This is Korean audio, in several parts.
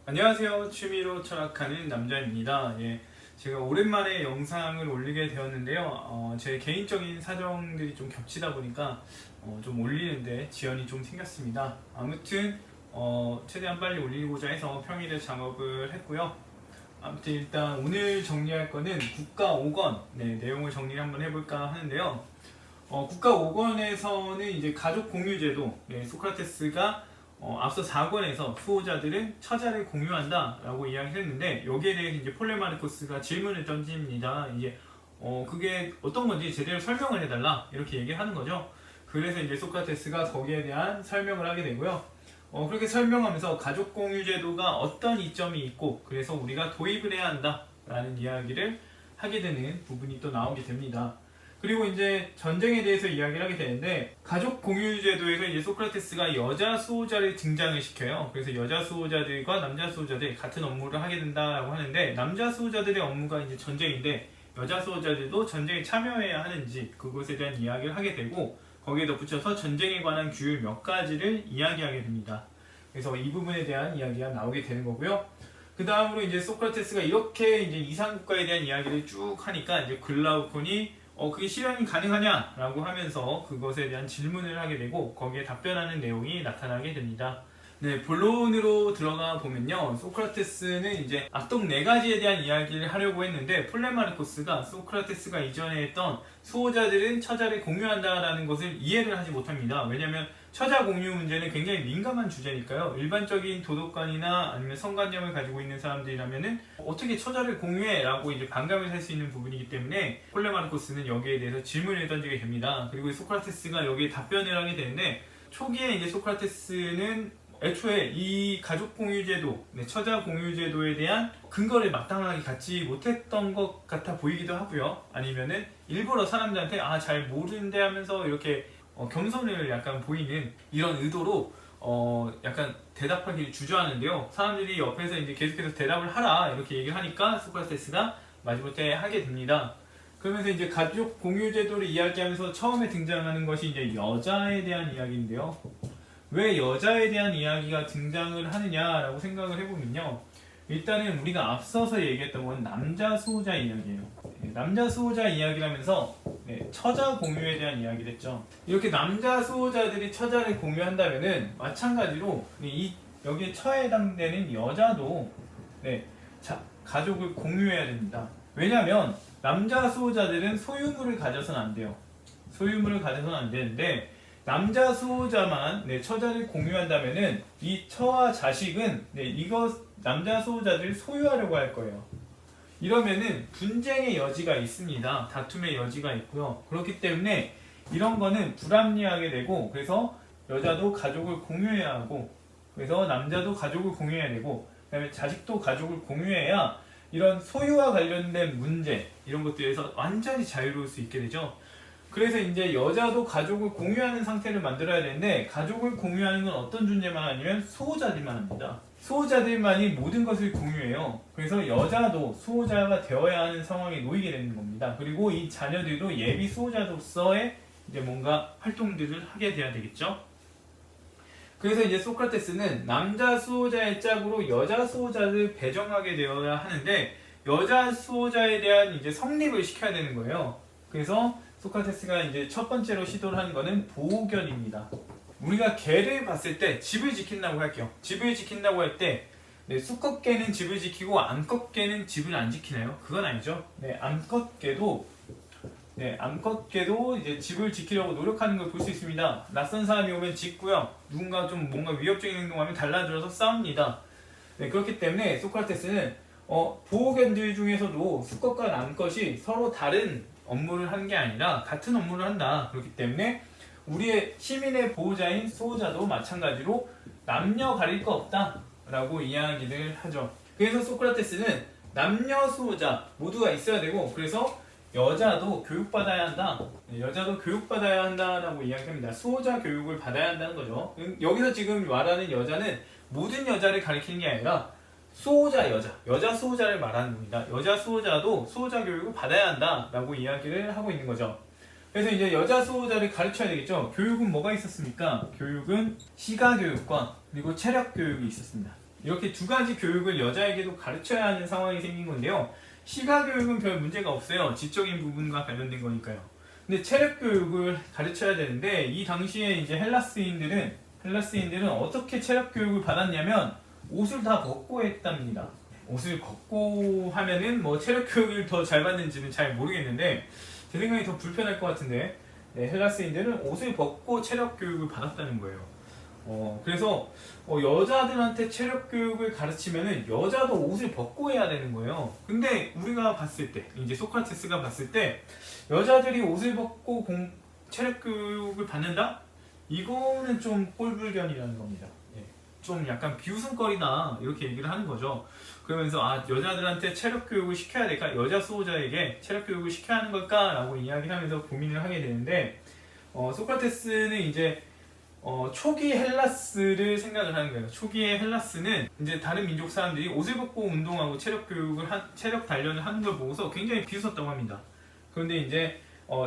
안녕하세요. 취미로 철학하는 남자입니다. 제가 오랜만에 영상을 올리게 되었는데요. 제 개인적인 사정들이 좀 겹치다 보니까 좀 올리는데 지연이 좀 생겼습니다. 아무튼 최대한 빨리 올리고자 해서 평일에 작업을 했고요. 아무튼 일단 오늘 정리할 거는 국가 5권 내용을 정리를 한번 해볼까 하는데요. 국가 5권에서는 이제 가족 공유 제도, 소크라테스가 앞서 4권에서 수호자들은 처자를 공유한다 라고 이야기를 했는데, 여기에 대해서 이제 폴레마르코스가 질문을 던집니다. 이제 그게 어떤 건지 제대로 설명을 해달라 이렇게 얘기를 하는 거죠. 그래서 이제 소크라테스가 거기에 대한 설명을 하게 되고요. 그렇게 설명하면서 가족 공유 제도가 어떤 이점이 있고 그래서 우리가 도입을 해야 한다 라는 이야기를 하게 되는 부분이 또 나오게 됩니다. 그리고 이제 전쟁에 대해서 이야기를 하게 되는데, 가족 공유 제도에서 이제 소크라테스가 여자 수호자를 등장을 시켜요. 그래서 여자 수호자들과 남자 수호자들이 같은 업무를 하게 된다라고 하는데, 남자 수호자들의 업무가 이제 전쟁인데 여자 수호자들도 전쟁에 참여해야 하는지 그것에 대한 이야기를 하게 되고, 거기에 덧붙여서 전쟁에 관한 규율 몇 가지를 이야기하게 됩니다. 그래서 이 부분에 대한 이야기가 나오게 되는 거고요. 그 다음으로 이제 소크라테스가 이렇게 이제 이상국가에 대한 이야기를 쭉 하니까 이제 글라우콘이 그게 실현이 가능하냐라고 하면서 그것에 대한 질문을 하게 되고, 거기에 답변하는 내용이 나타나게 됩니다. 네, 본론으로 들어가 보면요, 소크라테스는 이제 악동 4가지에 대한 이야기를 하려고 했는데, 폴레마르코스가 소크라테스가 이전에 했던 수호자들은 처자를 공유한다라는 것을 이해를 하지 못합니다. 왜냐하면 처자 공유 문제는 굉장히 민감한 주제니까요. 일반적인 도덕관이나 아니면 성관념을 가지고 있는 사람들이라면은 어떻게 처자를 공유해? 라고 이제 반감을 살 수 있는 부분이기 때문에 폴레마르코스는 여기에 대해서 질문을 던지게 됩니다. 그리고 소크라테스가 여기에 답변을 하게 되는데, 초기에 이제 소크라테스는 애초에 이 가족 공유제도, 처자 공유제도에 대한 근거를 마땅하게 갖지 못했던 것 같아 보이기도 하고요. 아니면은 일부러 사람들한테 잘 모르는데 하면서 이렇게 겸손을 약간 보이는 이런 의도로 약간 대답하기를 주저하는데요. 사람들이 옆에서 이제 계속해서 대답을 하라 이렇게 얘기를 하니까 소크라테스가 마지못해 하게 됩니다. 그러면서 이제 가족 공유 제도를 이야기하면서 처음에 등장하는 것이 이제 여자에 대한 이야기인데요. 왜 여자에 대한 이야기가 등장을 하느냐라고 생각을 해보면요, 일단은 우리가 앞서서 얘기했던 건 남자 수호자 이야기예요. 남자 수호자 이야기를 하면서 처자 공유에 대한 이야기를 했죠. 이렇게 남자 수호자들이 처자를 공유한다면은 마찬가지로 여기에 처에 해당되는 여자도 가족을 공유해야 됩니다. 왜냐하면 남자 수호자들은 소유물을 가져서는 안 돼요. 소유물을 가져서는 안 되는데, 남자 수호자만 처자를 공유한다면은 이 처와 자식은 남자 수호자들이 소유하려고 할 거예요. 이러면은 분쟁의 여지가 있습니다. 다툼의 여지가 있고요. 그렇기 때문에 이런 거는 불합리하게 되고, 그래서 여자도 가족을 공유해야 하고, 그래서 남자도 가족을 공유해야 되고, 그다음에 자식도 가족을 공유해야 이런 소유와 관련된 문제, 이런 것들에서 완전히 자유로울 수 있게 되죠. 그래서 이제 여자도 가족을 공유하는 상태를 만들어야 되는데, 가족을 공유하는 건 어떤 존재만 아니면 수호자들만 합니다. 수호자들만이 모든 것을 공유해요. 그래서 여자도 수호자가 되어야 하는 상황에 놓이게 되는 겁니다. 그리고 이 자녀들도 예비 수호자로서의 이제 뭔가 활동들을 하게 돼야 되겠죠. 그래서 이제 소크라테스는 남자 수호자의 짝으로 여자 수호자를 배정하게 되어야 하는데, 여자 수호자에 대한 이제 성립을 시켜야 되는 거예요. 그래서 소크라테스가 이제 첫 번째로 시도를 하는 거는 보호견입니다. 우리가 개를 봤을 때 집을 지킨다고 할게요. 집을 지킨다고 할 때 수컷개는 집을 지키고 암컷개는 집을 안 지키나요? 그건 아니죠. 암컷개도 이제 집을 지키려고 노력하는 걸 볼 수 있습니다. 낯선 사람이 오면 짖고요. 누군가 좀 뭔가 위협적인 행동하면 달라들어서 싸웁니다. 그렇기 때문에 소크라테스는 보호견들 중에서도 수컷과 남컷이 서로 다른 업무를 하는 게 아니라 같은 업무를 한다. 그렇기 때문에 우리의 시민의 보호자인 수호자도 마찬가지로 남녀 가릴 거 없다 라고 이야기를 하죠. 그래서 소크라테스는 남녀 수호자 모두가 있어야 되고, 그래서 여자도 교육받아야 한다. 여자도 교육받아야 한다라고 이야기합니다. 수호자 교육을 받아야 한다는 거죠. 여기서 지금 말하는 여자는 모든 여자를 가리키는 게 아니라 수호자 여자 수호자를 말하는 겁니다. 여자 수호자도 수호자 교육을 받아야 한다라고 이야기를 하고 있는 거죠. 그래서 이제 여자 수호자를 가르쳐야 되겠죠. 교육은 뭐가 있었습니까? 교육은 시가교육과 그리고 체력교육이 있었습니다. 이렇게 두 가지 교육을 여자에게도 가르쳐야 하는 상황이 생긴 건데요. 시가 교육은 별 문제가 없어요. 지적인 부분과 관련된 거니까요. 근데 체력 교육을 가르쳐야 되는데 이 당시에 이제 헬라스인들은 어떻게 체력 교육을 받았냐면 옷을 다 벗고 했답니다. 옷을 벗고 하면은 뭐 체력 교육을 더 잘 받는지는 잘 모르겠는데 제 생각이 더 불편할 것 같은데 네, 헬라스인들은 옷을 벗고 체력 교육을 받았다는 거예요. 그래서 여자들한테 체력 교육을 가르치면은 여자도 옷을 벗고 해야 되는 거예요. 근데 우리가 봤을 때, 이제 소크라테스가 봤을 때 여자들이 옷을 벗고 체력 교육을 받는다? 이거는 좀 꼴불견이라는 겁니다. 예. 좀 약간 비웃음거리다 이렇게 얘기를 하는 거죠. 그러면서 여자들한테 체력 교육을 시켜야 될까? 여자 수호자에게 체력 교육을 시켜야 하는 걸까? 라고 이야기하면서 고민을 하게 되는데 소크라테스는 이제 초기 헬라스를 생각을 하는 거예요. 초기의 헬라스는 이제 다른 민족 사람들이 옷을 벗고 운동하고 체력 단련을 하는 걸 보고서 굉장히 비웃었다고 합니다. 그런데 이제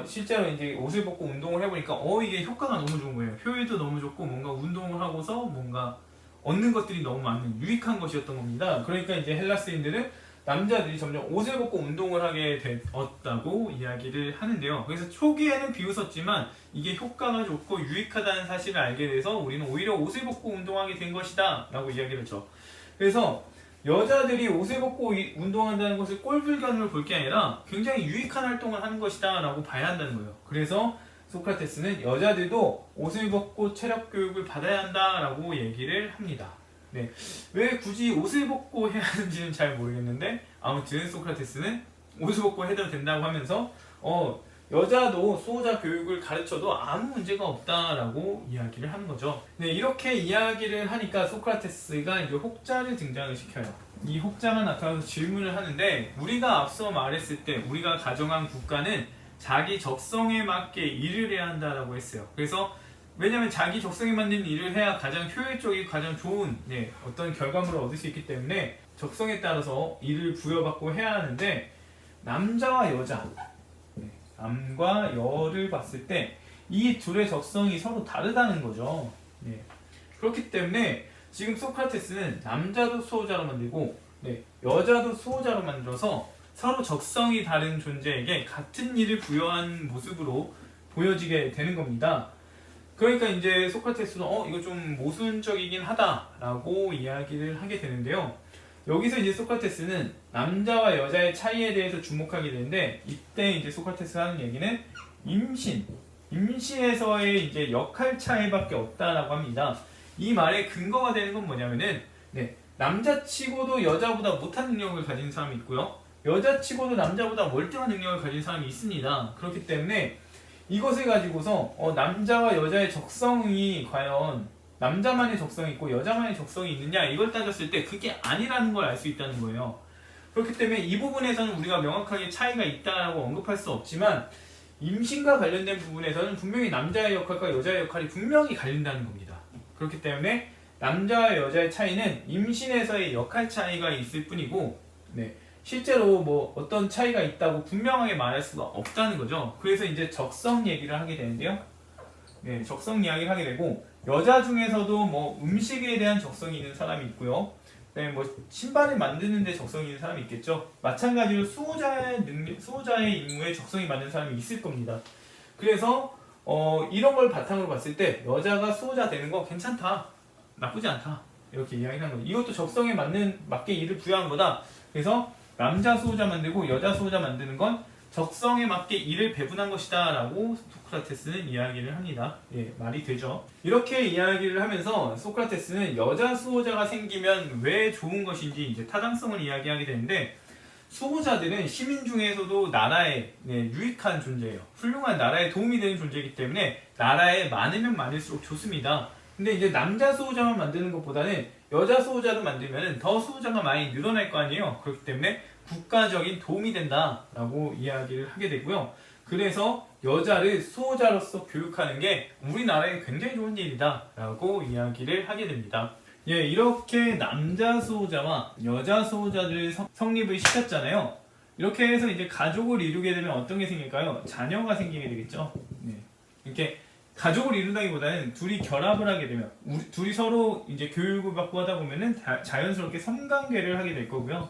실제로 이제 옷을 벗고 운동을 해보니까 이게 효과가 너무 좋은 거예요. 효율도 너무 좋고 뭔가 운동을 하고서 뭔가 얻는 것들이 너무 많은 유익한 것이었던 겁니다. 그러니까 이제 헬라스인들은 남자들이 점점 옷을 벗고 운동을 하게 되었다고 이야기를 하는데요. 그래서 초기에는 비웃었지만 이게 효과가 좋고 유익하다는 사실을 알게 돼서 우리는 오히려 옷을 벗고 운동하게 된 것이다 라고 이야기를 했죠. 그래서 여자들이 옷을 벗고 운동한다는 것을 꼴불견으로 볼 게 아니라 굉장히 유익한 활동을 하는 것이다 라고 봐야 한다는 거예요. 그래서 소크라테스는 여자들도 옷을 벗고 체력 교육을 받아야 한다 라고 얘기를 합니다. 네. 왜 굳이 옷을 벗고 해야 하는지는 잘 모르겠는데 아무튼 소크라테스는 옷을 벗고 해도 된다고 하면서 여자도 수호자 교육을 가르쳐도 아무 문제가 없다라고 이야기를 하는 거죠. 네, 이렇게 이야기를 하니까 소크라테스가 이제 혹자를 등장을 시켜요. 이 혹자가 나타나서 질문을 하는데 우리가 앞서 말했을 때 우리가 가정한 국가는 자기 적성에 맞게 일을 해야 한다라고 했어요. 그래서 왜냐하면 자기 적성에 맞는 일을 해야 가장 효율적이고 가장 좋은 어떤 결과물을 얻을 수 있기 때문에 적성에 따라서 일을 부여받고 해야 하는데 남자와 여자, 남과 여를 봤을 때 이 둘의 적성이 서로 다르다는 거죠. 그렇기 때문에 지금 소크라테스는 남자도 수호자로 만들고 여자도 수호자로 만들어서 서로 적성이 다른 존재에게 같은 일을 부여한 모습으로 보여지게 되는 겁니다. 그러니까 이제 소크라테스도 이거 좀 모순적이긴 하다라고 이야기를 하게 되는데요. 여기서 이제 소크라테스는 남자와 여자의 차이에 대해서 주목하게 되는데 이때 이제 소크라테스가 하는 얘기는 임신에서의 이제 역할 차이밖에 없다라고 합니다. 이 말의 근거가 되는 건 뭐냐면은 남자치고도 여자보다 못한 능력을 가진 사람이 있고요. 여자치고도 남자보다 월등한 능력을 가진 사람이 있습니다. 그렇기 때문에 이것을 가지고서 남자와 여자의 적성이 과연 남자만의 적성이 있고 여자만의 적성이 있느냐 이걸 따졌을 때 그게 아니라는 걸 알 수 있다는 거예요. 그렇기 때문에 이 부분에서는 우리가 명확하게 차이가 있다고 언급할 수 없지만 임신과 관련된 부분에서는 분명히 남자의 역할과 여자의 역할이 분명히 갈린다는 겁니다. 그렇기 때문에 남자와 여자의 차이는 임신에서의 역할 차이가 있을 뿐이고 실제로 뭐 어떤 차이가 있다고 분명하게 말할 수가 없다는 거죠. 그래서 이제 적성 얘기를 하게 되는데요. 적성 이야기를 하게 되고 여자 중에서도 뭐 음식에 대한 적성이 있는 사람이 있고요. 뭐 신발을 만드는 데 적성이 있는 사람이 있겠죠. 마찬가지로 수호자의 임무에 적성이 맞는 사람이 있을 겁니다. 그래서 이런 걸 바탕으로 봤을 때 여자가 수호자 되는 거 괜찮다, 나쁘지 않다 이렇게 이야기하는 거죠. 이것도 적성에 맞게 일을 부여한 거다. 그래서 남자 수호자 만들고 여자 수호자 만드는 건 적성에 맞게 일을 배분한 것이다 라고 소크라테스는 이야기를 합니다. 말이 되죠. 이렇게 이야기를 하면서 소크라테스는 여자 수호자가 생기면 왜 좋은 것인지 이제 타당성을 이야기하게 되는데 수호자들은 시민 중에서도 나라에 유익한 존재예요. 훌륭한 나라에 도움이 되는 존재이기 때문에 나라에 많으면 많을수록 좋습니다. 근데 이제 남자 수호자만 만드는 것보다는 여자 수호자를 만들면 더 수호자가 많이 늘어날 거 아니에요. 그렇기 때문에 국가적인 도움이 된다라고 이야기를 하게 되고요. 그래서 여자를 수호자로서 교육하는 게 우리나라에 굉장히 좋은 일이다라고 이야기를 하게 됩니다. 이렇게 남자 수호자와 여자 수호자를 성립을 시켰잖아요. 이렇게 해서 이제 가족을 이루게 되면 어떤 게 생길까요? 자녀가 생기게 되겠죠. 이렇게 가족을 이룬다기보다는 둘이 결합을 하게 되면 둘이 서로 이제 교육을 받고 하다 보면은 자연스럽게 성관계를 하게 될 거고요.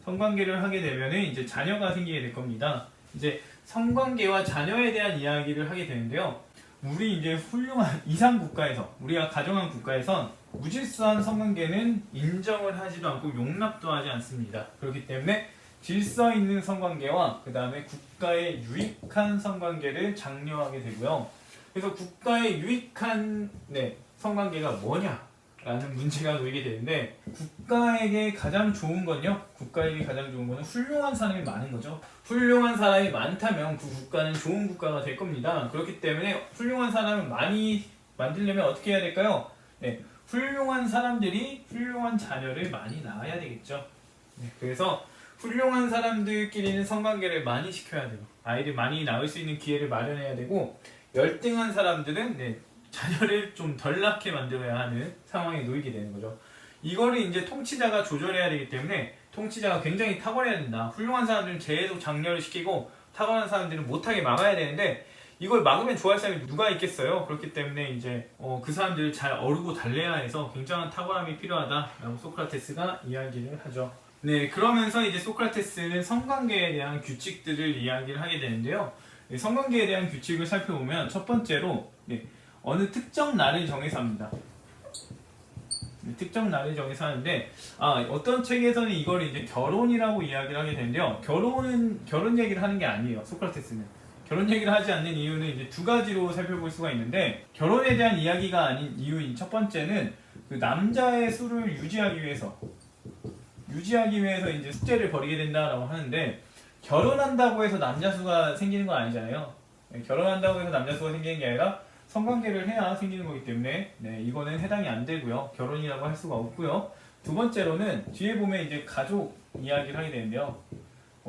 성관계를 하게 되면은 이제 자녀가 생기게 될 겁니다. 이제 성관계와 자녀에 대한 이야기를 하게 되는데요. 우리 이제 훌륭한 이상 국가에서 우리가 가정한 국가에선 무질서한 성관계는 인정을 하지도 않고 용납도 하지 않습니다. 그렇기 때문에 질서 있는 성관계와 그 다음에 국가에 유익한 성관계를 장려하게 되고요. 그래서 국가에 유익한 성관계가 뭐냐라는 문제가 놓이게 되는데 국가에게 가장 좋은 건요. 국가에게 가장 좋은 거는 훌륭한 사람이 많은 거죠. 훌륭한 사람이 많다면 그 국가는 좋은 국가가 될 겁니다. 그렇기 때문에 훌륭한 사람을 많이 만들려면 어떻게 해야 될까요? 훌륭한 사람들이 훌륭한 자녀를 많이 낳아야 되겠죠. 그래서 훌륭한 사람들끼리는 성관계를 많이 시켜야 돼요. 아이를 많이 낳을 수 있는 기회를 마련해야 되고 열등한 사람들은 자녀를 좀 덜 낳게 만들어야 하는 상황에 놓이게 되는 거죠. 이거를 이제 통치자가 조절해야 되기 때문에 통치자가 굉장히 탁월해야 된다. 훌륭한 사람들은 계속 장려를 시키고 탁월한 사람들은 못하게 막아야 되는데 이걸 막으면 좋아할 사람이 누가 있겠어요? 그렇기 때문에 이제 그 사람들을 잘 어루고 달래야 해서 굉장한 탁월함이 필요하다라고 소크라테스가 이야기를 하죠. 그러면서 이제 소크라테스는 성관계에 대한 규칙들을 이야기를 하게 되는데요. 성관계에 대한 규칙을 살펴보면 첫 번째로 어느 특정 날을 정해서 합니다. 특정 날을 정해서 하는데 어떤 책에서는 이걸 이제 결혼이라고 이야기를 하게 되는데요. 결혼 얘기를 하는 게 아니에요. 소크라테스는 결혼 얘기를 하지 않는 이유는 이제 두 가지로 살펴볼 수가 있는데 결혼에 대한 이야기가 아닌 이유인 첫 번째는 그 남자의 수를 유지하기 위해서 이제 숙제를 벌이게 된다라고 하는데 결혼한다고 해서 남자 수가 생기는 건 아니잖아요. 결혼한다고 해서 남자 수가 생기는 게 아니라 성관계를 해야 생기는 거기 때문에 이거는 해당이 안 되고요. 결혼이라고 할 수가 없고요. 두 번째로는 뒤에 보면 이제 가족 이야기를 하게 되는데요.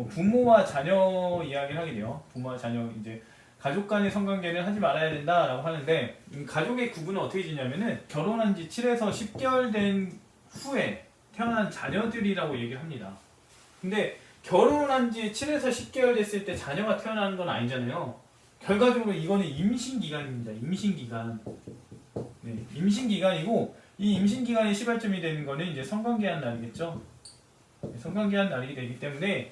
부모와 자녀 이야기를 하게 돼요. 부모와 자녀 이제 가족 간의 성관계는 하지 말아야 된다라고 하는데 가족의 구분은 어떻게 지냐면은 결혼한 지 7에서 10개월 된 후에 태어난 자녀들이라고 얘기를 합니다. 근데 결혼한 지 7에서 10개월 됐을 때 자녀가 태어나는 건 아니잖아요. 결과적으로 이거는 임신기간입니다. 임신기간. 임신기간이고 이 임신기간의 시발점이 되는 거는 이제 성관계한 날이겠죠. 성관계한 날이 되기 때문에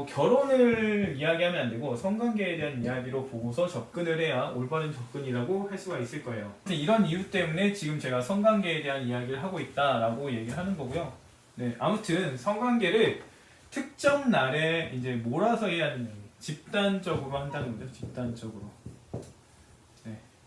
결혼을 이야기하면 안 되고 성관계에 대한 이야기로 보고서 접근을 해야 올바른 접근이라고 할 수가 있을 거예요. 이런 이유 때문에 지금 제가 성관계에 대한 이야기를 하고 있다라고 얘기를 하는 거고요. 아무튼 성관계를 특정 날에 이제 몰아서 해야 되는 거예요. 집단적으로 한다는 거죠. 집단적으로.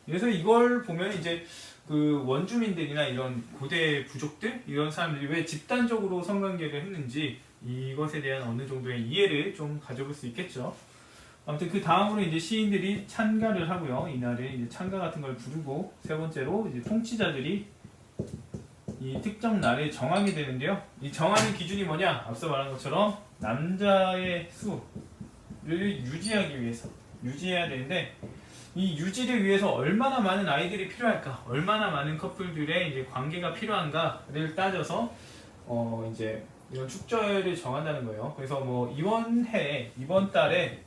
그래서 이걸 보면 이제 그 원주민들이나 이런 고대 부족들 이런 사람들이 왜 집단적으로 성관계를 했는지 이것에 대한 어느 정도의 이해를 좀 가져볼 수 있겠죠. 아무튼 그 다음으로 이제 시인들이 찬가를 하고요. 이날에 이제 찬가 같은 걸 부르고 세 번째로 이제 통치자들이 이 특정 날을 정하게 되는데요. 이 정하는 기준이 뭐냐? 앞서 말한 것처럼 남자의 수를 유지하기 위해서 유지해야 되는데 이 유지를 위해서 얼마나 많은 아이들이 필요할까? 얼마나 많은 커플들의 이제 관계가 필요한가를 따져서 이제 이런 축절을 정한다는 거예요. 그래서 뭐 이번 달에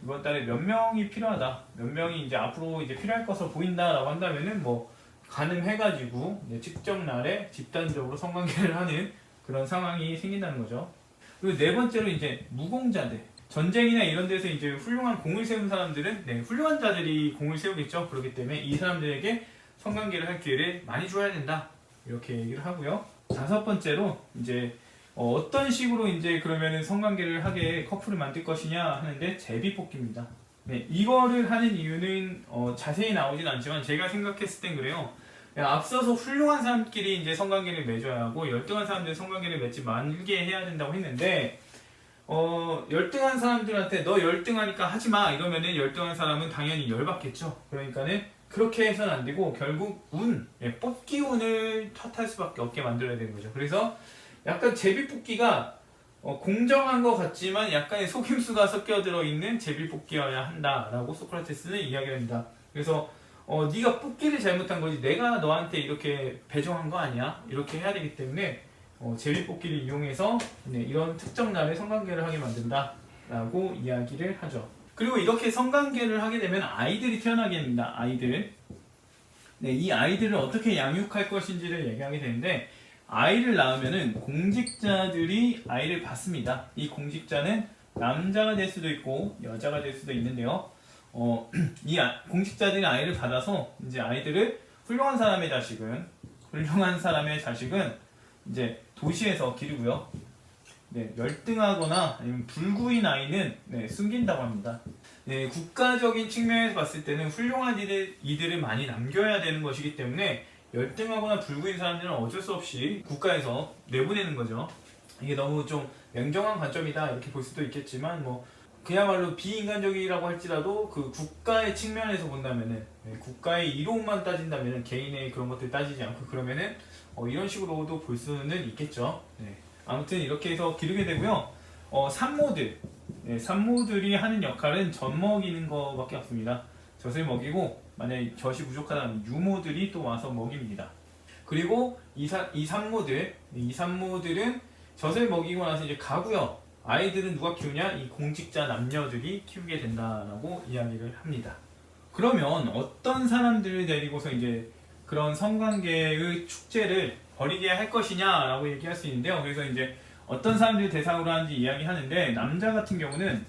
몇 명이 필요하다. 몇 명이 이제 앞으로 이제 필요할 것으로 보인다라고 한다면은 뭐 가늠해가지고 측정 날에 집단적으로 성관계를 하는 그런 상황이 생긴다는 거죠. 그리고 네 번째로 이제 무공자들. 전쟁이나 이런 데서 이제 훌륭한 공을 세운 사람들은 훌륭한 자들이 공을 세우겠죠. 그렇기 때문에 이 사람들에게 성관계를 할 기회를 많이 줘야 된다. 이렇게 얘기를 하고요. 다섯 번째로 이제 어떤 식으로 이제 그러면은 성관계를 하게 커플을 만들 것이냐 하는데 제비뽑기입니다. 이거를 하는 이유는 자세히 나오진 않지만 제가 생각했을 땐 그래요. 앞서서 훌륭한 사람끼리 이제 성관계를 맺어야 하고 열등한 사람들 성관계를 맺지 말게 해야 된다고 했는데 열등한 사람들한테 너 열등하니까 하지마 이러면은 열등한 사람은 당연히 열받겠죠. 그러니까는 그렇게 해서는 안 되고 결국 뽑기 운을 탓할 수밖에 없게 만들어야 되는 거죠. 그래서 약간 제비뽑기가 공정한 것 같지만 약간의 속임수가 섞여 들어있는 제비뽑기여야 한다라고 소크라테스는 이야기합니다. 그래서 네가 뽑기를 잘못한 거지 내가 너한테 이렇게 배정한 거 아니야? 이렇게 해야 되기 때문에 제비뽑기를 이용해서 이런 특정 날에 성관계를 하게 만든다 라고 이야기를 하죠. 그리고 이렇게 성관계를 하게 되면 아이들이 태어나게 됩니다. 아이들. 네, 이 아이들을 어떻게 양육할 것인지를 얘기하게 되는데, 아이를 낳으면은 공직자들이 아이를 받습니다. 이 공직자는 남자가 될 수도 있고 여자가 될 수도 있는데요. 공직자들이 아이를 받아서 이제 아이들을 훌륭한 사람의 자식은 이제 도시에서 기르고요. 네, 열등하거나 아니면 불구인 아이는 숨긴다고 합니다. 네, 국가적인 측면에서 봤을 때는 훌륭한 이들을 많이 남겨야 되는 것이기 때문에 열등하거나 불구인 사람들은 어쩔 수 없이 국가에서 내보내는 거죠. 이게 너무 좀 냉정한 관점이다 이렇게 볼 수도 있겠지만, 뭐 그야말로 비인간적이라고 할지라도 그 국가의 측면에서 본다면은, 국가의 이로움만 따진다면은, 개인의 그런 것들 따지지 않고 그러면은 이런 식으로도 볼 수는 있겠죠. 네. 아무튼 이렇게 해서 기르게 되고요. 산모들이 하는 역할은 젖 먹이는 거밖에 없습니다. 젖을 먹이고, 만약에 젖이 부족하다면 유모들이 또 와서 먹입니다. 그리고 이 산모들은 젖을 먹이고 나서 이제 가고요. 아이들은 누가 키우냐? 이 공직자 남녀들이 키우게 된다라고 이야기를 합니다. 그러면 어떤 사람들을 데리고서 이제 그런 성관계의 축제를 벌이게 할 것이냐라고 얘기할 수 있는데요. 그래서 이제 어떤 사람들을 대상으로 하는지 이야기하는데, 남자 같은 경우는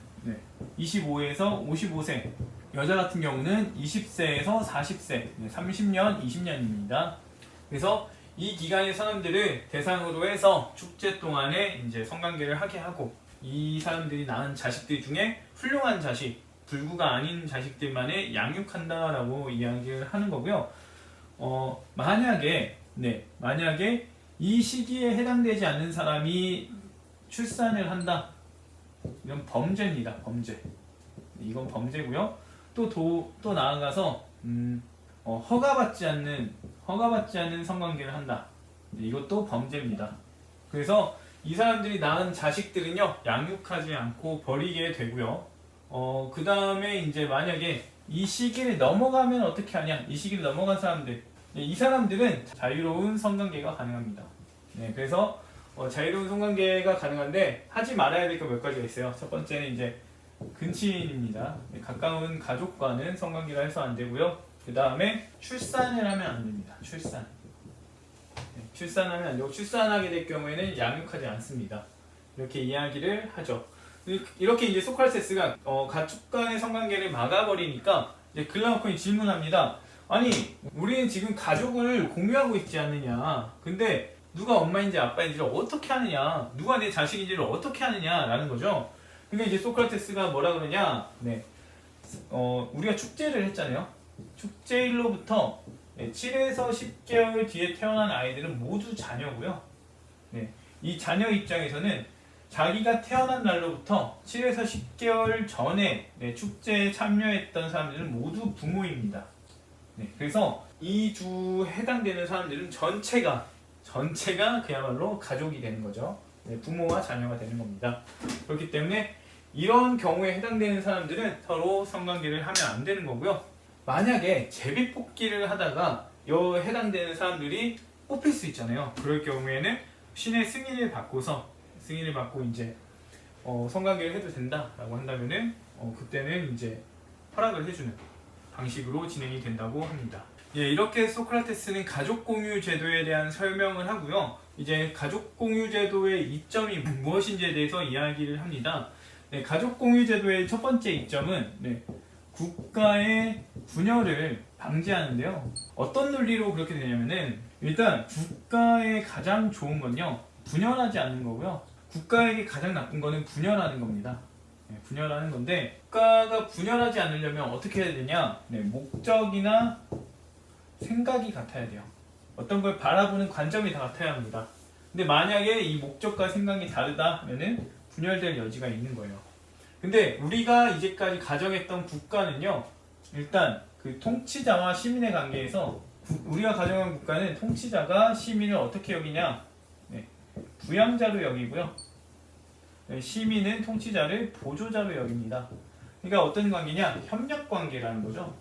25에서 55세, 여자 같은 경우는 20세에서 40세, 30년, 20년입니다. 그래서 이 기간의 사람들을 대상으로 해서 축제 동안에 이제 성관계를 하게 하고, 이 사람들이 낳은 자식들 중에 훌륭한 자식, 불구가 아닌 자식들만을 양육한다라고 이야기를 하는 거고요. 만약에 이 시기에 해당되지 않는 사람이 출산을 한다, 이건 범죄입니다. 범죄. 이건 범죄고요. 또 나아가서 허가받지 않는 성관계를 한다. 이것도 범죄입니다. 그래서 이 사람들이 낳은 자식들은요, 양육하지 않고 버리게 되고요. 그 다음에 이제 만약에 이 시기를 넘어가면 어떻게 하냐? 이 시기를 넘어간 사람들, 이 사람들은 자유로운 성관계가 가능합니다. 네, 그래서 자유로운 성관계가 가능한데 하지 말아야 될 거 몇 가지가 있어요. 첫 번째는 이제 근친입니다. 네, 가까운 가족과는 성관계가 해서 안 되고요. 그 다음에 출산을 하면 안 됩니다. 출산하면 안 되고, 출산하게 될 경우에는 양육하지 않습니다. 이렇게 이야기를 하죠. 이렇게 이제 소크라테스가 가족 간의 성관계를 막아버리니까 이제 글라우콘이 질문합니다. 아니, 우리는 지금 가족을 공유하고 있지 않느냐? 근데 누가 엄마인지 아빠인지를 어떻게 하느냐? 누가 내 자식인지를 어떻게 하느냐라는 거죠. 그러니까 이제 소크라테스가 뭐라 그러냐? 우리가 축제를 했잖아요. 축제일로부터 7에서 10개월 뒤에 태어난 아이들은 모두 자녀고요. 이 자녀 입장에서는 자기가 태어난 날로부터 7에서 10개월 전에 축제에 참여했던 사람들은 모두 부모입니다. 그래서 이 두 해당되는 사람들은 전체가 그야말로 가족이 되는 거죠. 부모와 자녀가 되는 겁니다. 그렇기 때문에 이런 경우에 해당되는 사람들은 서로 성관계를 하면 안 되는 거고요. 만약에 제비뽑기를 하다가 해당되는 사람들이 뽑힐 수 있잖아요. 그럴 경우에는 신의 승인을 받고 이제 성관계를 해도 된다라고 한다면은 그때는 이제 허락을 해주는 방식으로 진행이 된다고 합니다. 이렇게 소크라테스는 가족 공유 제도에 대한 설명을 하고요. 이제 가족 공유 제도의 이점이 무엇인지에 대해서 이야기를 합니다. 가족 공유 제도의 첫 번째 이점은 국가의 분열을 방지하는데요. 어떤 논리로 그렇게 되냐면은, 일단 국가의 가장 좋은 건요, 분열하지 않는 거고요. 국가에게 가장 나쁜 거는 분열하는 겁니다. 분열하는 건데, 국가가 분열하지 않으려면 어떻게 해야 되냐? 목적이나 생각이 같아야 돼요. 어떤 걸 바라보는 관점이 다 같아야 합니다. 근데 만약에 이 목적과 생각이 다르다 하면은 분열될 여지가 있는 거예요. 근데 우리가 이제까지 가정했던 국가는요, 일단 그 통치자와 시민의 관계에서 우리가 가정한 국가는 통치자가 시민을 어떻게 여기냐? 부양자로 여기고요. 시민은 통치자를 보조자로 여깁니다. 그러니까 어떤 관계냐? 협력 관계라는 거죠.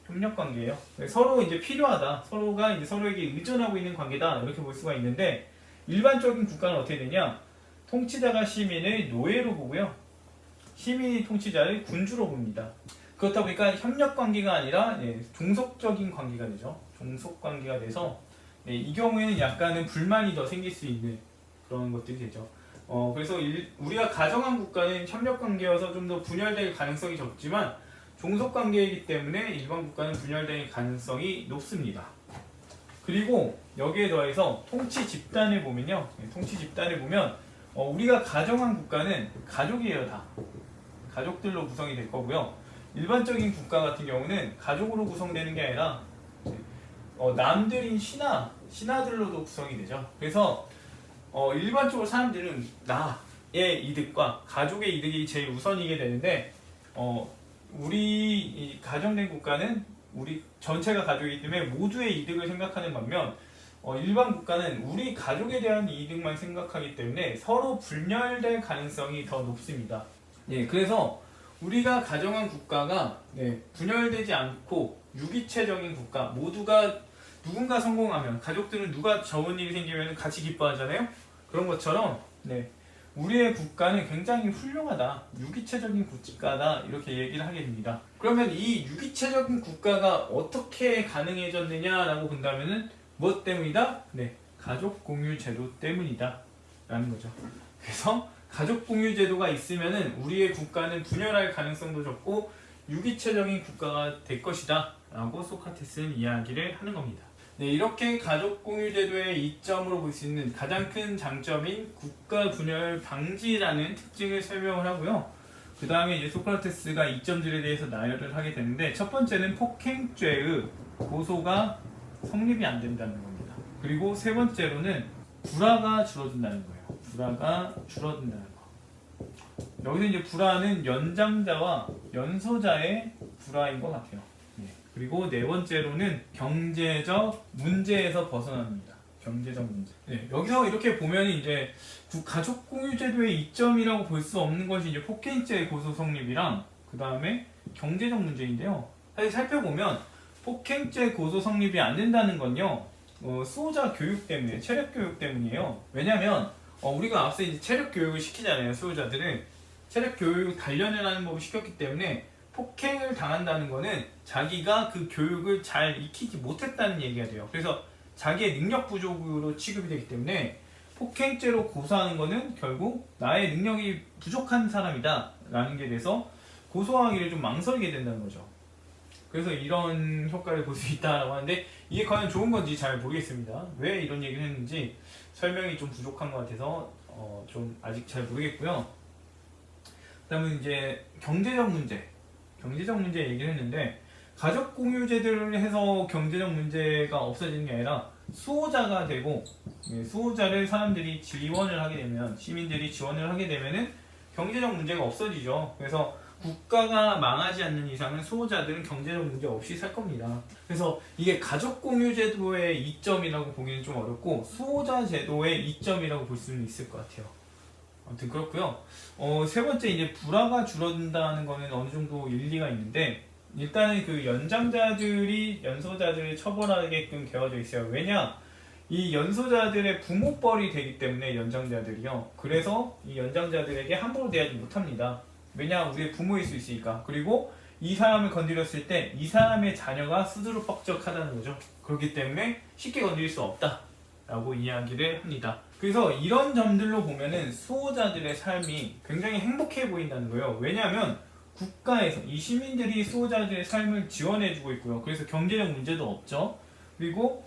협력 관계예요. 서로 이제 필요하다. 서로가 이제 서로에게 의존하고 있는 관계다. 이렇게 볼 수가 있는데, 일반적인 국가는 어떻게 되냐? 통치자가 시민을 노예로 보고요. 시민이 통치자를 군주로 봅니다. 그렇다 보니까 협력 관계가 아니라 종속적인 관계가 되죠. 종속 관계가 돼서 이 경우에는 약간은 불만이 더 생길 수 있는 그런 것들이 되죠. 그래서 우리가 가정한 국가는 협력 관계여서 좀 더 분열될 가능성이 적지만 종속 관계이기 때문에 일반 국가는 분열될 가능성이 높습니다. 그리고 여기에 더해서 통치 집단을 보면요. 통치 집단을 보면 우리가 가정한 국가는 가족이에요. 다 가족들로 구성이 될 거고요. 일반적인 국가 같은 경우는 가족으로 구성되는 게 아니라 남들인 신하들로도 구성이 되죠. 그래서 일반적으로 사람들은 나의 이득과 가족의 이득이 제일 우선이게 되는데 우리 이 가정된 국가는 우리 전체가 가족이기 때문에 모두의 이득을 생각하는 반면 일반 국가는 우리 가족에 대한 이득만 생각하기 때문에 서로 분열될 가능성이 더 높습니다. 그래서 우리가 가정한 국가가 분열되지 않고 유기체적인 국가, 모두가 누군가 성공하면 가족들은 누가 좋은 일이 생기면 같이 기뻐하잖아요. 그런 것처럼 우리의 국가는 굉장히 훌륭하다, 유기체적인 국가다 이렇게 얘기를 하게 됩니다. 그러면 이 유기체적인 국가가 어떻게 가능해졌느냐라고 본다면은 무엇 때문이다? 가족 공유 제도 때문이다 라는 거죠. 그래서 가족 공유 제도가 있으면은 우리의 국가는 분열할 가능성도 적고 유기체적인 국가가 될 것이다 라고 소크라테스는 이야기를 하는 겁니다. 이렇게 가족 공유 제도의 이점으로 볼 수 있는 가장 큰 장점인 국가 분열 방지라는 특징을 설명을 하고요. 그 다음에 이제 소크라테스가 이점들에 대해서 나열을 하게 되는데, 첫 번째는 폭행죄의 고소가 성립이 안 된다는 겁니다. 그리고 세 번째로는 불화가 줄어든다는 거예요. 불화가 줄어든다는 거. 여기서 이제 불화는 연장자와 연소자의 불화인 것 같아요. 그리고 네 번째로는 경제적 문제에서 벗어납니다. 경제적 문제. 여기서 이렇게 보면 이제 가족 공유 제도의 이점이라고 볼 수 없는 것이 이제 폭행죄 고소 성립이랑 그 다음에 경제적 문제인데요. 사실 살펴보면 폭행죄 고소 성립이 안 된다는 건요, 수호자 교육 때문에, 체력 교육 때문이에요. 왜냐면 우리가 앞서 이제 체력 교육을 시키잖아요. 수호자들은 체력 교육 단련을 하는 법을 시켰기 때문에 폭행을 당한다는 거는 자기가 그 교육을 잘 익히지 못했다는 얘기가 돼요. 그래서 자기의 능력 부족으로 취급이 되기 때문에 폭행죄로 고소하는 거는 결국 나의 능력이 부족한 사람이다 라는 게 돼서 고소하기를 좀 망설이게 된다는 거죠. 그래서 이런 효과를 볼 수 있다라고 하는데, 이게 과연 좋은 건지 잘 모르겠습니다. 왜 이런 얘기를 했는지 설명이 좀 부족한 것 같아서 좀 아직 잘 모르겠고요. 그 다음에 이제 경제적 문제 얘기를 했는데, 가족 공유 제도를 해서 경제적 문제가 없어지는 게 아니라 수호자가 되고, 수호자를 사람들이 지원을 하게 되면, 시민들이 지원을 하게 되면은 경제적 문제가 없어지죠. 그래서 국가가 망하지 않는 이상은 수호자들은 경제적 문제 없이 살 겁니다. 그래서 이게 가족 공유 제도의 이점이라고 보기는 좀 어렵고 수호자 제도의 이점이라고 볼 수는 있을 것 같아요. 아무튼 그렇고요. 세 번째 이제 불화가 줄어든다는 거는 어느 정도 일리가 있는데, 일단은 그 연장자들이 연소자들을 처벌하게끔 되어져 있어요. 왜냐? 이 연소자들의 부모뻘이 되기 때문에 연장자들이요. 그래서 이 연장자들에게 함부로 대하지 못합니다. 왜냐? 우리의 부모일 수 있으니까. 그리고 이 사람을 건드렸을 때 이 사람의 자녀가 스스로 뻑적하다는 거죠. 그렇기 때문에 쉽게 건드릴 수 없다 라고 이야기를 합니다. 그래서 이런 점들로 보면은 수호자들의 삶이 굉장히 행복해 보인다는 거예요. 왜냐하면 국가에서 이 시민들이 수호자들의 삶을 지원해주고 있고요. 그래서 경제적 문제도 없죠. 그리고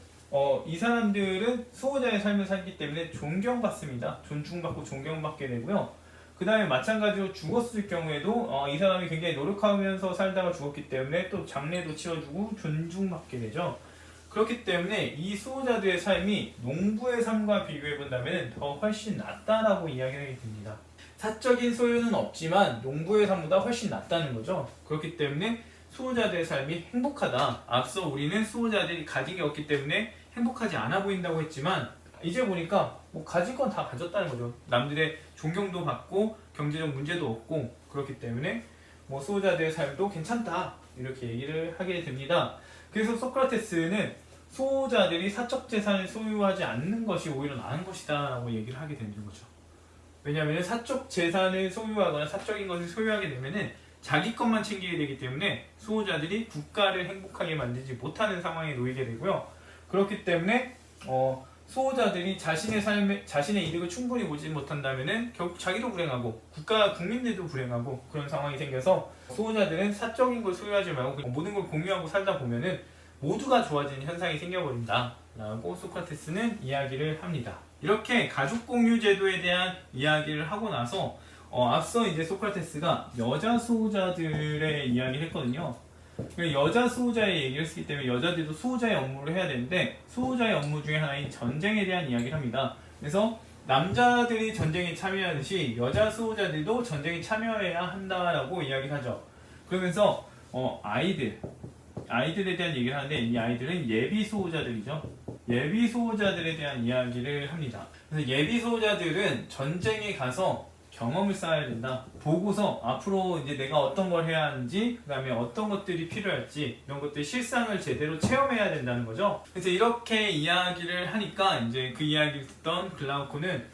이 사람들은 수호자의 삶을 살기 때문에 존경받습니다. 존중받고 존경받게 되고요. 그 다음에 마찬가지로 죽었을 경우에도 이 사람이 굉장히 노력하면서 살다가 죽었기 때문에 또 장례도 치러주고 존중받게 되죠. 그렇기 때문에 이 수호자들의 삶이 농부의 삶과 비교해 본다면 더 훨씬 낫다라고 이야기하게 됩니다. 사적인 소유는 없지만 농부의 삶보다 훨씬 낫다는 거죠. 그렇기 때문에 수호자들의 삶이 행복하다. 앞서 우리는 수호자들이 가진 게 없기 때문에 행복하지 않아 보인다고 했지만, 이제 보니까 뭐 가진 건 다 가졌다는 거죠. 남들의 존경도 받고 경제적 문제도 없고, 그렇기 때문에 뭐 수호자들의 삶도 괜찮다 이렇게 얘기를 하게 됩니다. 그래서 소크라테스는 수호자들이 사적 재산을 소유하지 않는 것이 오히려 나은 것이다 라고 얘기를 하게 되는 거죠. 왜냐하면 사적 재산을 소유하거나 사적인 것을 소유하게 되면은 자기 것만 챙기게 되기 때문에 수호자들이 국가를 행복하게 만들지 못하는 상황에 놓이게 되고요. 그렇기 때문에 수호자들이 자신의 이득을 충분히 보지 못한다면은 결국 자기도 불행하고 국민들도 불행하고 그런 상황이 생겨서 수호자들은 사적인 걸 소유하지 말고 모든 걸 공유하고 살다 보면은 모두가 좋아지는 현상이 생겨버린다 라고 소크라테스는 이야기를 합니다. 이렇게 가족 공유 제도에 대한 이야기를 하고 나서 앞서 이제 소크라테스가 여자 수호자들의 이야기를 했거든요. 여자 수호자의 얘기를 했기 때문에 여자들도 수호자의 업무를 해야 되는데 수호자의 업무 중에 하나인 전쟁에 대한 이야기를 합니다. 그래서 남자들이 전쟁에 참여하듯이 여자 수호자들도 전쟁에 참여해야 한다라고 이야기를 하죠. 그러면서 아이들에 대한 얘기를 하는데 이 아이들은 예비 수호자들이죠. 예비 수호자들에 대한 이야기를 합니다. 그래서 예비 수호자들은 전쟁에 가서 경험을 쌓아야 된다. 보고서 앞으로 이제 내가 어떤 걸 해야 하는지, 그 다음에 어떤 것들이 필요할지, 이런 것들 실상을 제대로 체험해야 된다는 거죠. 그래서 이렇게 이야기를 하니까 이제 그 이야기를 듣던 글라우코는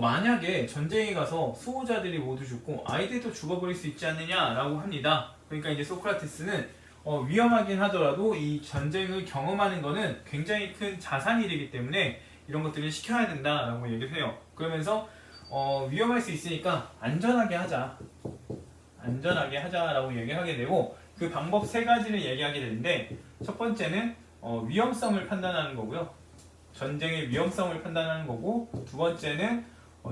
만약에 전쟁에 가서 수호자들이 모두 죽고 아이들도 죽어버릴 수 있지 않느냐라고 합니다. 그러니까 이제 소크라테스는 위험하긴 하더라도 이 전쟁을 경험하는 거는 굉장히 큰 자산이 되기 때문에 이런 것들을 시켜야 된다라고 얘기를 해요. 그러면서 위험할 수 있으니까 안전하게 하자라고 얘기하게 되고 그 방법 세 가지를 얘기하게 되는데 첫 번째는 위험성을 판단하는 거고요. 전쟁의 위험성을 판단하는 거고 두 번째는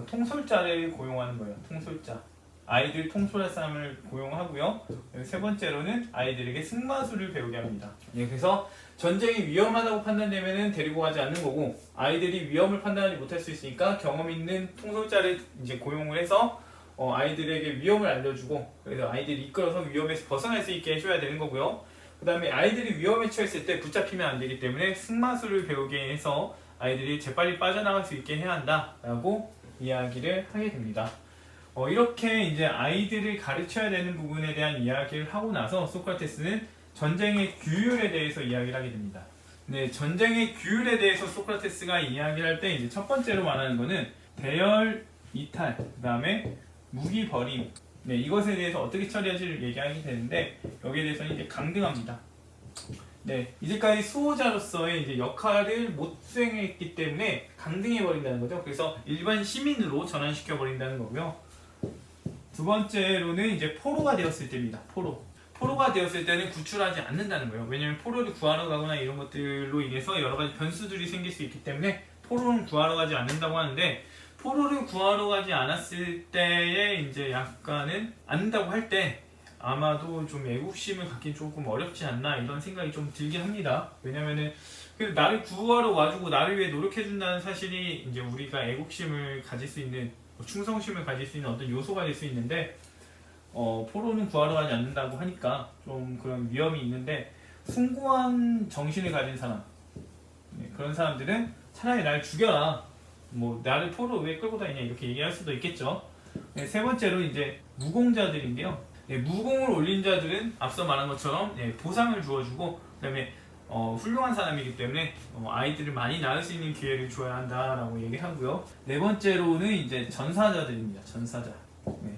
통솔자를 고용하는 거예요. 통솔자. 아이들 통솔할 사람을 고용하고요. 세 번째로는 아이들에게 승마술을 배우게 합니다. 그래서 전쟁이 위험하다고 판단되면 데리고 가지 않는 거고 아이들이 위험을 판단하지 못할 수 있으니까 경험 있는 통솔자를 이제 고용을 해서 아이들에게 위험을 알려주고 그래서 아이들이 이끌어서 위험에서 벗어날 수 있게 해줘야 되는 거고요. 그 다음에 아이들이 위험에 처했을 때 붙잡히면 안 되기 때문에 승마술을 배우게 해서 아이들이 재빨리 빠져나갈 수 있게 해야 한다라고 이야기를 하게 됩니다. 이렇게 이제 아이들을 가르쳐야 되는 부분에 대한 이야기를 하고 나서 소크라테스는 전쟁의 규율에 대해서 이야기를 하게 됩니다. 네, 전쟁의 규율에 대해서 소크라테스가 이야기를 할 때 이제 첫 번째로 말하는 거는 대열, 이탈, 그 다음에 무기 버림. 네, 이것에 대해서 어떻게 처리할지를 얘기하게 되는데 여기에 대해서는 이제 강등합니다. 네, 이제까지 수호자로서의 이제 역할을 못 수행했기 때문에 강등해 버린다는 거죠. 그래서 일반 시민으로 전환시켜 버린다는 거고요. 두 번째로는 이제 포로가 되었을 때입니다. 포로가 되었을 때는 구출하지 않는다는 거예요. 왜냐하면 포로를 구하러 가거나 이런 것들로 인해서 여러 가지 변수들이 생길 수 있기 때문에 포로는 구하러 가지 않는다고 하는데 포로를 구하러 가지 않았을 때에 이제 약간은 않는다고 할 때 아마도 좀 애국심을 갖기 조금 어렵지 않나 이런 생각이 좀 들긴 합니다. 왜냐면은 나를 구하러 와주고 나를 위해 노력해준다는 사실이 이제 우리가 애국심을 가질 수 있는 충성심을 가질 수 있는 어떤 요소가 될 수 있는데 포로는 구하러 가지 않는다고 하니까 좀 그런 위험이 있는데 숭고한 정신을 가진 사람 그런 사람들은 차라리 날 죽여라 뭐 나를 포로 왜 끌고 다니냐 이렇게 얘기할 수도 있겠죠. 세 번째로 이제 무공자들인데요. 무공을 올린 자들은 앞서 말한 것처럼 보상을 주어주고 그다음에 훌륭한 사람이기 때문에 아이들을 많이 낳을 수 있는 기회를 줘야 한다라고 얘기하고요. 네 번째로는 이제 전사자들입니다.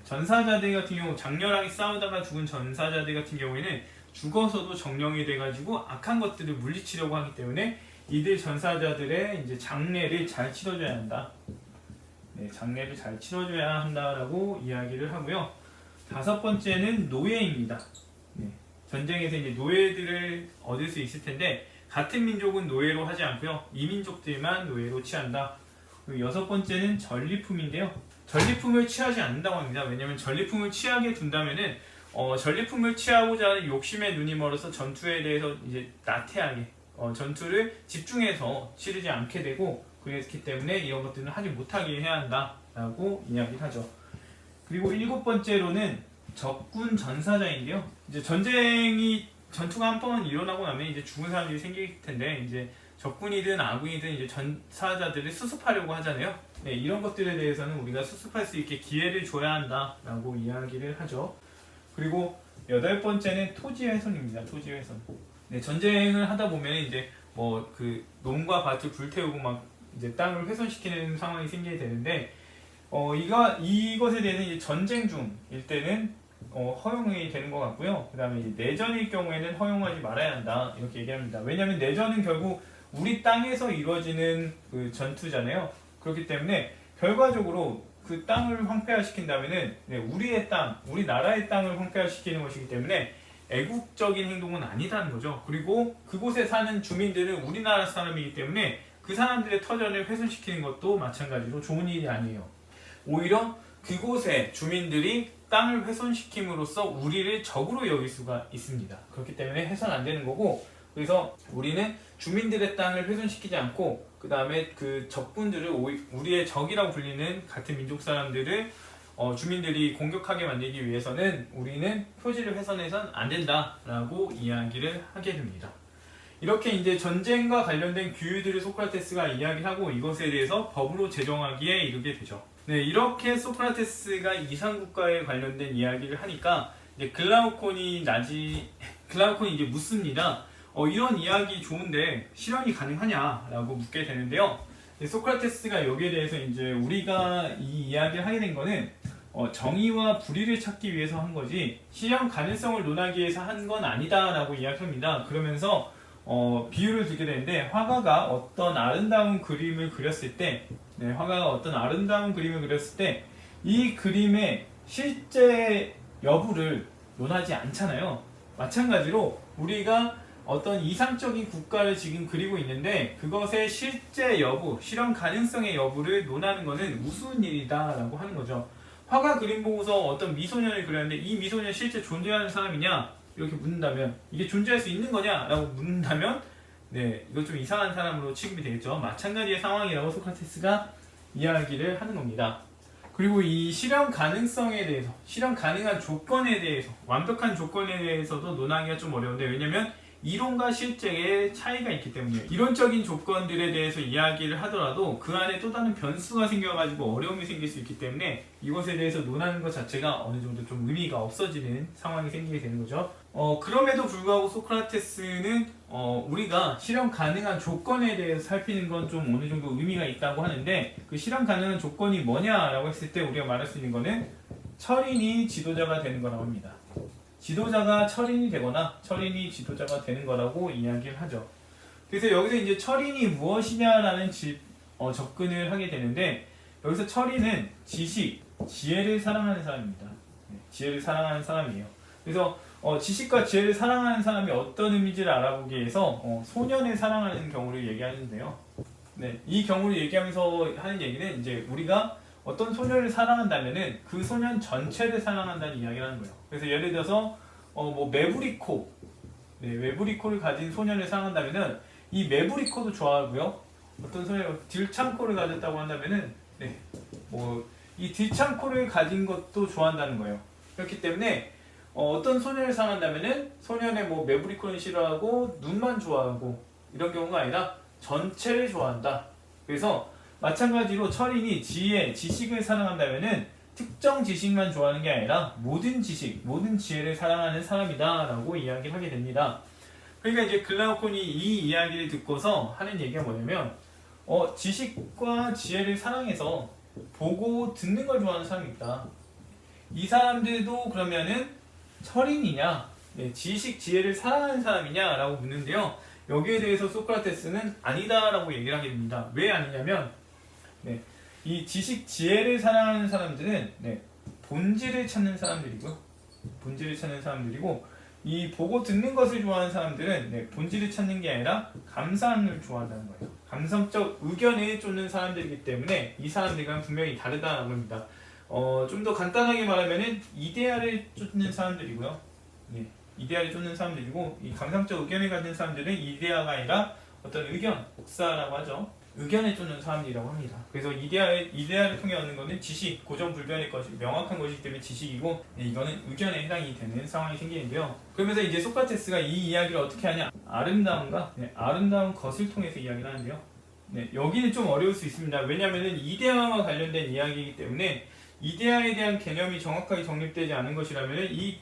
전사자들 같은 경우 장렬하게 싸우다가 죽은 전사자들 같은 경우에는 죽어서도 정령이 돼가지고 악한 것들을 물리치려고 하기 때문에 이들 전사자들의 이제 장례를 잘 치러줘야 한다. 장례를 잘 치러줘야 한다라고 이야기를 하고요. 다섯 번째는 노예입니다. 전쟁에서 이제 노예들을 얻을 수 있을 텐데 같은 민족은 노예로 하지 않고요. 이민족들만 노예로 취한다. 그리고 여섯 번째는 전리품인데요. 전리품을 취하지 않는다고 합니다. 왜냐하면 전리품을 취하게 둔다면은 전리품을 취하고자 하는 욕심에 눈이 멀어서 전투에 대해서 이제 나태하게 전투를 집중해서 치르지 않게 되고 그렇기 때문에 이런 것들은 하지 못하게 해야 한다라고 이야기를 하죠. 그리고 일곱 번째로는 적군 전사자인데요. 이제 전투가 한 번 일어나고 나면 이제 죽은 사람들이 생길 텐데 이제 적군이든 아군이든 이제 전사자들을 수습하려고 하잖아요. 이런 것들에 대해서는 우리가 수습할 수 있게 기회를 줘야 한다라고 이야기를 하죠. 그리고 여덟 번째는 토지 훼손입니다. 토지 훼손. 전쟁을 하다 보면 이제 뭐 그 농과 밭을 불태우고 막 이제 땅을 훼손시키는 상황이 생기게 되는데 이것에 대해서 이제 전쟁 중일 때는 허용이 되는 것 같고요. 그 다음에 이제 내전일 경우에는 허용하지 말아야 한다 이렇게 얘기합니다. 왜냐하면 내전은 결국 우리 땅에서 이루어지는 그 전투잖아요. 그렇기 때문에 결과적으로 그 땅을 황폐화시킨다면은 우리의 땅, 우리나라의 땅을 황폐화시키는 것이기 때문에 애국적인 행동은 아니다는 거죠. 그리고 그곳에 사는 주민들은 우리나라 사람이기 때문에 그 사람들의 터전을 훼손시키는 것도 마찬가지로 좋은 일이 아니에요. 오히려 그곳의 주민들이 땅을 훼손시킴으로써 우리를 적으로 여길 수가 있습니다. 그렇기 때문에 해서는 안 되는 거고, 그래서 우리는 주민들의 땅을 훼손시키지 않고 그 다음에 그 적군들을 우리의 적이라고 불리는 같은 민족 사람들을 주민들이 공격하게 만들기 위해서는 우리는 표지를 훼손해서는 안 된다라고 이야기를 하게 됩니다. 이렇게 이제 전쟁과 관련된 규율들을 소크라테스가 이야기하고 이것에 대해서 법으로 제정하기에 이르게 되죠. 네, 이렇게 소크라테스가 이상국가에 관련된 이야기를 하니까 이제 글라우콘이 이제 묻습니다. 이런 이야기 좋은데 실현이 가능하냐라고 묻게 되는데요. 소크라테스가 여기에 대해서 이제 우리가 이 이야기를 하게 된 거는 정의와 불의를 찾기 위해서 한 거지 실현 가능성을 논하기 위해서 한 건 아니다라고 이야기합니다. 그러면서 비유를 들게 되는데 화가가 어떤 아름다운 그림을 그렸을 때, 이 그림의 실제 여부를 논하지 않잖아요. 마찬가지로 우리가 어떤 이상적인 국가를 지금 그리고 있는데 그것의 실제 여부, 실현 가능성의 여부를 논하는 것은 우스운 일이다라고 하는 거죠. 화가 그림 보고서 어떤 미소년을 그렸는데 이 미소년이 실제 존재하는 사람이냐? 이렇게 묻는다면, 이게 존재할 수 있는 거냐? 라고 묻는다면 이거 좀 이상한 사람으로 취급이 되겠죠. 마찬가지의 상황이라고 소크라테스가 이야기를 하는 겁니다. 그리고 이 실현 가능성에 대해서, 실현 가능한 조건에 대해서, 완벽한 조건에 대해서도 논하기가 좀 어려운데, 왜냐면 이론과 실제의 차이가 있기 때문이에요. 이론적인 조건들에 대해서 이야기를 하더라도 그 안에 또 다른 변수가 생겨가지고 어려움이 생길 수 있기 때문에 이것에 대해서 논하는 것 자체가 어느 정도 좀 의미가 없어지는 상황이 생기게 되는 거죠. 그럼에도 불구하고 소크라테스는 우리가 실현 가능한 조건에 대해서 살피는 건 좀 어느 정도 의미가 있다고 하는데, 그 실현 가능한 조건이 뭐냐라고 했을 때 우리가 말할 수 있는 거는 철인이 지도자가 되는 거라고 합니다. 지도자가 철인이 되거나 철인이 지도자가 되는 거라고 이야기를 하죠. 그래서 여기서 이제 철인이 무엇이냐라는 접근을 하게 되는데, 여기서 철인은 지식, 지혜를 사랑하는 사람입니다. 지혜를 사랑하는 사람이에요. 그래서 지식과 지혜를 사랑하는 사람이 어떤 의미인지를 알아보기 위해서 소년을 사랑하는 경우를 얘기하는데요. 이 경우를 얘기하면서 하는 얘기는 이제 우리가 어떤 소년을 사랑한다면은 그 소년 전체를 사랑한다는 이야기를 하는 거예요. 그래서 예를 들어서 메부리코, 메부리코를 가진 소년을 사랑한다면은 이 메부리코도 좋아하고요. 어떤 소년 들창코를 가졌다고 한다면은 이 들창코를 가진 것도 좋아한다는 거예요. 그렇기 때문에 어떤 소년을 사랑한다면은 소년의 메부리코는 싫어하고 눈만 좋아하고 이런 경우가 아니라 전체를 좋아한다. 그래서 마찬가지로 철인이 지식을 사랑한다면은 특정 지식만 좋아하는 게 아니라 모든 지식, 모든 지혜를 사랑하는 사람이다 라고 이야기를 하게 됩니다. 그러니까 이제 글라우콘이 이 이야기를 듣고서 하는 얘기가 뭐냐면 지식과 지혜를 사랑해서 보고 듣는 걸 좋아하는 사람이 있다. 이 사람들도 그러면은 철인이냐, 지식, 지혜를 사랑하는 사람이냐 라고 묻는데요. 여기에 대해서 소크라테스는 아니다 라고 얘기를 하게 됩니다. 왜 아니냐면 이 지식, 지혜를 사랑하는 사람들은 본질을 찾는 사람들이고요. 본질을 찾는 사람들이고, 이 보고 듣는 것을 좋아하는 사람들은 본질을 찾는 게 아니라 감상을 좋아한다는 거예요. 감성적 의견을 쫓는 사람들이기 때문에 이 사람들과는 분명히 다르다라고 합니다. 좀 더 간단하게 말하면은 이데아를 쫓는 사람들이고요. 이데아를 쫓는 사람들이고, 이 감상적 의견을 가진 사람들은 이데아가 아니라 어떤 의견, 복사라고 하죠. 의견을 쫓는 사람들이라고 합니다. 그래서 이데아를 통해 얻는 것은 지식, 고정불변의 것이 명확한 것이기 때문에 지식이고, 이거는 의견에 해당이 되는 상황이 생기는데요. 그러면서 이제 소크라테스가 이 이야기를 어떻게 하냐? 아름다운 것을 통해서 이야기를 하는데요. 여기는 좀 어려울 수 있습니다. 왜냐하면 이데아와 관련된 이야기이기 때문에 이데아에 대한 개념이 정확하게 정립되지 않은 것이라면 이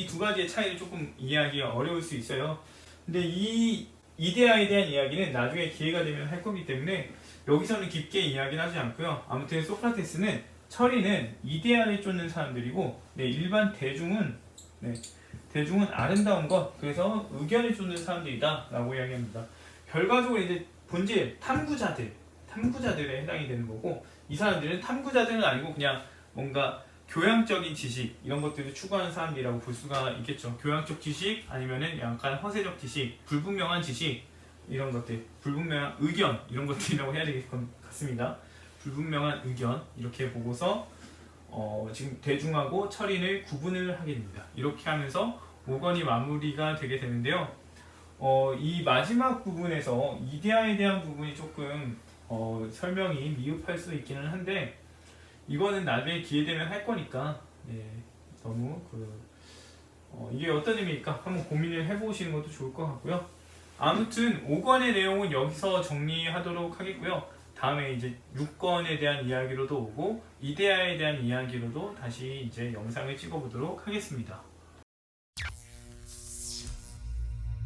두 가지의 차이를 조금 이해하기가 어려울 수 있어요. 근데 이 이데아에 대한 이야기는 나중에 기회가 되면 할 거기 때문에 여기서는 깊게 이야기를 하지 않고요. 아무튼 소크라테스는 처리는 이데아를 쫓는 사람들이고, 네, 일반 대중은, 네, 대중은 아름다운 것, 그래서 의견을 쫓는 사람들이다 라고 이야기합니다. 결과적으로 이제 본질, 탐구자들에 해당이 되는 거고, 이 사람들은 탐구자들은 아니고 그냥 뭔가 교양적인 지식 이런 것들을 추구하는 사람들이라고 볼 수가 있겠죠. 교양적 지식 아니면은 약간 허세적 지식, 불분명한 지식 이런 것들, 불분명한 의견 이런 것들이라고 해야 될 것 같습니다. 불분명한 의견 이렇게 보고서 지금 대중하고 철인을 구분을 하게 됩니다. 이렇게 하면서 5권이 마무리가 되게 되는데요. 이 마지막 부분에서 이데아에 대한 부분이 조금 설명이 미흡할 수 있기는 한데, 이거는 나중에 기회 되면 할 거니까, 네, 너무 이게 어떤 의미일까 한번 고민을 해보시는 것도 좋을 것 같고요. 아무튼 5권의 내용은 여기서 정리하도록 하겠고요. 다음에 이제 6권에 대한 이야기로도 오고 이데아에 대한 이야기로도 다시 이제 영상을 찍어보도록 하겠습니다.